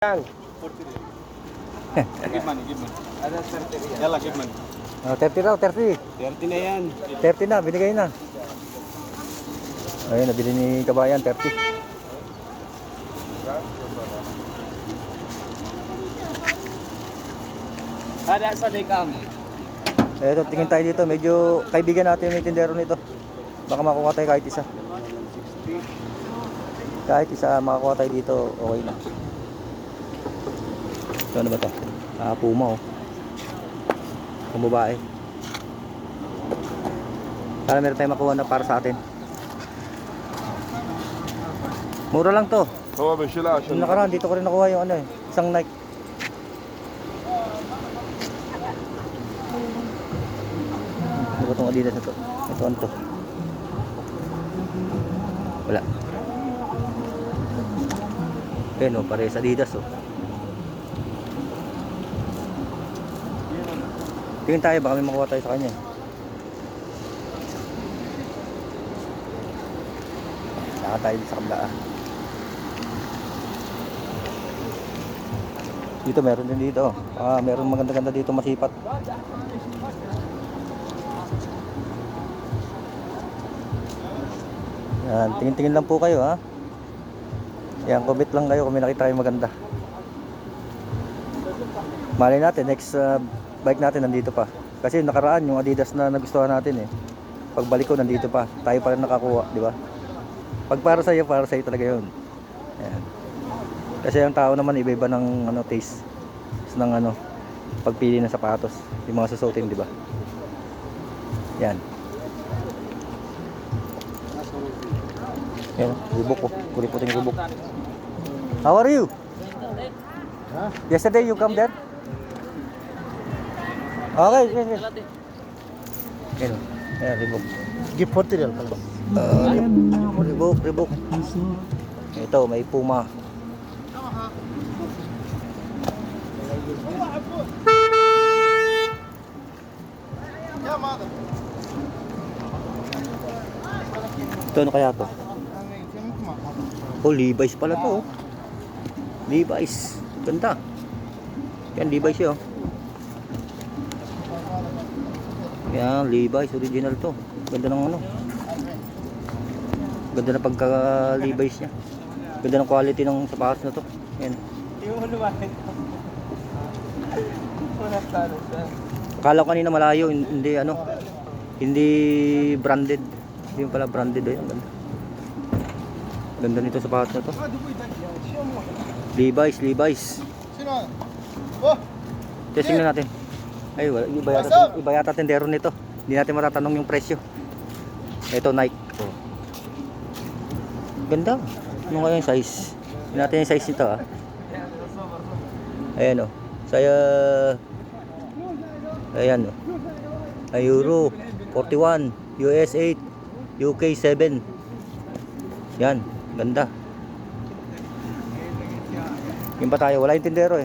Yang. Give money. Ada 30 Yalla, give money. 30 raw, 30. 30 na yan. 30 na, binigay na. Ayun, nabili ni Kabayan, 30. Ada sa dekam. Eto, tingin tayo dito. Medyo kaibigan natin yung tindero nito. Baka makuha tayo kahit isa. Kahit isa makakuha tayo dito, okay na. So, ano ba to? Puma, oh. Ang babae. Para meron tayong makuha na para sa atin. Mura lang to. هو بيشيلها عشان Yung nakaraan, dito ko rin nakuha yung ano eh. Isang Nike. Ano ba itong Adidas na to? Ito ano to? Wala. Ayan o, parehas Adidas o. Tingin tayo, baka may makuha tayo sa kanya. Saka tayo sa kabila. Dito meron din dito. Meron maganda-ganda dito, masipat. Yan, tingin-tingin lang po kayo ha. Yan, comment lang kayo kung may nakita kayong maganda. Malay natin, next bike natin nandito pa. Kasi nakaraan yung Adidas na nagustuhan natin eh. Pagbalik ko nandito pa. Tayo pa rin nakakuha, di ba? Pag para sa iyo talaga 'yon. Ayan. Kasi ang tao naman iba-iba ng taste ng pagpili ng sapatos, yung mga susuotin, di ba? Yan. Yan, Reebok ko. Puting Reebok. How are you? Yesterday you come there? Okay, yes. Yan, yan, Reebok. Give 40 real pala. Reebok. Ito, may Puma. Ito ano kaya to? Oh, Levi's pala to. Levi's. Ganda. Yan, Levi's yun. Yan, Levi's. Original to. Ganda ng Ganda na pagka Levi's niya. Ganda ng quality ng sapatos na to. Yan. Akala ko kanina malayo, hindi hindi branded. Hindi pala branded eh. Ganda nito sapatos na to. Levi's. Sino? Oh, Testing na natin. Ay, wala, iba yata tindero nito. Hindi natin matatanong yung presyo. Ito Nike. Oh. Ganda. Ano kaya yung size? Hindi natin yung size nito ah. Ayan o. Saya ayan o. Euro 41, US 8, UK 7. Yan, ganda. Yung pa tayo, wala yung tindero eh.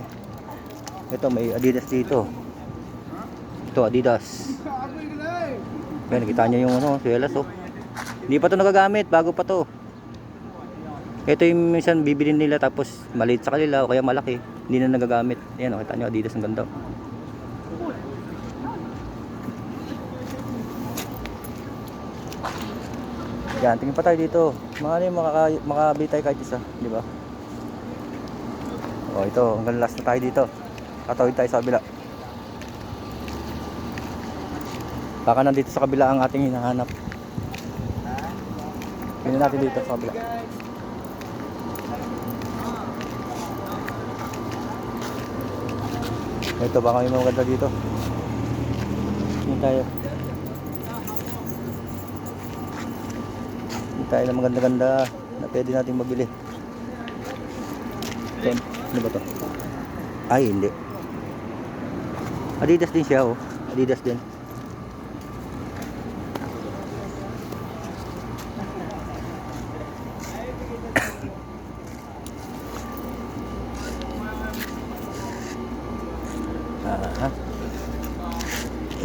Ito may Adidas dito. Ito Adidas. Yan, nakita nyo yung swelas oh. Hindi pa to nagagamit, bago pa to. Ito yung minsan bibili nila tapos maliit sa kanila o kaya malaki, hindi na nagagamit. Ayan o, kita nyo Adidas, ang ganda. Yan, tingin pa tayo dito. Mga makabili tayo kahit isa, di ba? O ito, hanggang last na tayo dito. Tatawid tayo sa kabila. Baka nandito sa kabila ang ating hinahanap. Tingnan natin dito sa kabila. Ito, baka may maganda dito. Tingnan tayo. Tingnan tayo ng maganda-ganda na pwede nating mabili. Ito, ano ba to? Ay, hindi. Adidas din siya oh. Adidas din.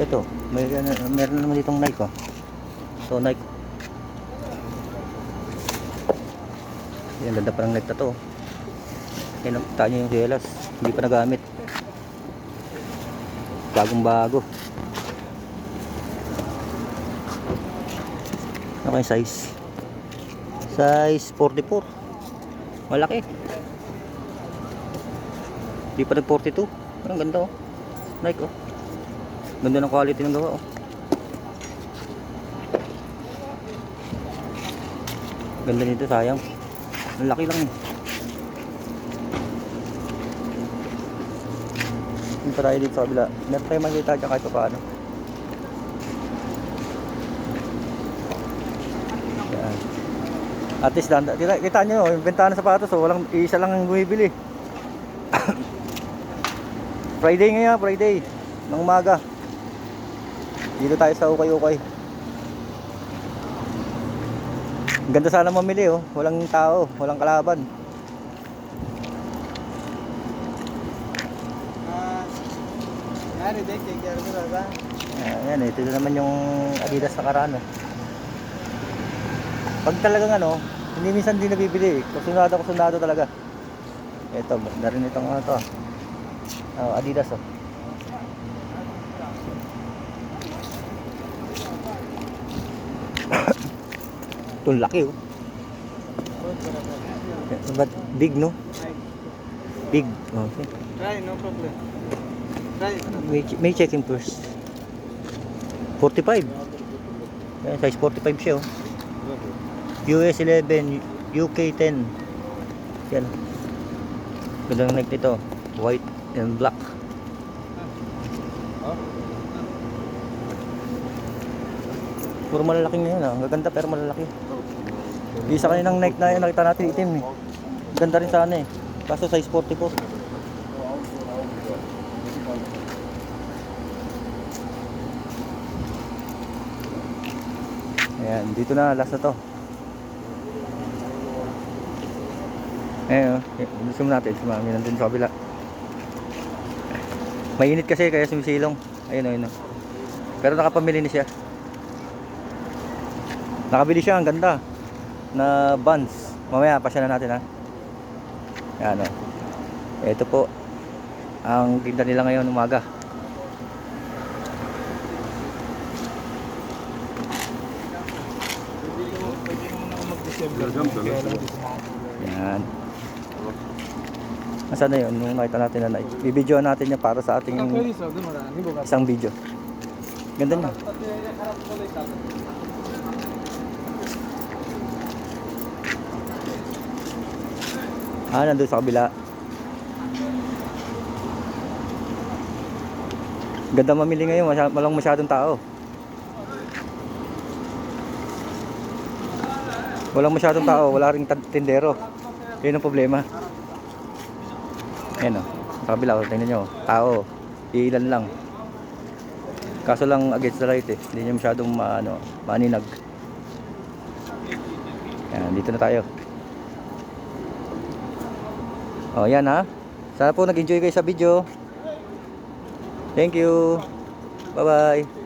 Ito, meron naman ditong Nike oh. So Nike. Yan, ganda parang Nike na to. Yan o, kita nyo yung jelas. Hindi pa nagamit. Bagong bago. Ano kayong size? Size 44. Malaki. Hindi pa nag 42. Ang ganda oh. Nike oh. Ganda ng quality ng gawa oh. Ganda nito, sayang. Ang laki lang eh. Yung tayo dito sa kabila. Meron tayo makikita dyan kahit pa paano. Yan. At least, kita nyo, yung bentahan ng sapatos, oh, walang, isa lang ang bumibili. Friday ngayon, Friday. Ng umaga. Dito tayo sa ukay-ukay. Ganda sana mamili oh. Walang tao, walang kalaban. Ayan, ito naman yung Adidas na karaan oh. Pag talagang ano, hindi minsan din nabibili. Kusunado talaga. Ito, na rin itong ano to. Oh, Adidas oh. Ito laki oh. But big no? Big. Okay. Try, no problem. Try. May checking first. 45. Ayan, size 45 siya oh. US 11, UK 10. Yan. Gandang neck nito. White and black. Puro malalaki ngayon ah. Ang gaganda pero malalaki. Isa kaninang Nike na yun, nakita natin itim eh. Ganda rin sana eh. Kaso size 44. Ayan, dito na, last na to. Ayan o, zoom natin. Si Mami nandun sa kabila. Mainit kasi kaya sumisilong. Ayun o, ayun o. Pero nakapamili na siya. Nakabili siya, ang ganda na Vans. Mamaya pasya na natin ha. Ayan o. Ito po ang tinda nila ngayon umaga. Yan. Nasaan na yun? Nung nakita natin na i-videoan natin yan para sa ating isang video. Ganda niya. Nandun sa kabila. Ganda mamili ngayon, walang masyadong tao. Walang masyadong tao, wala ring tindero. Yun ang problema. Ayan o, sa kabila o, tingnan nyo, tao, ilan lang. Kaso lang against the light eh, hindi nyo masyadong maaninag. Ayan, dito na tayo. O, yan ha. Sana po nag-enjoy kayo sa video. Thank you. Bye bye.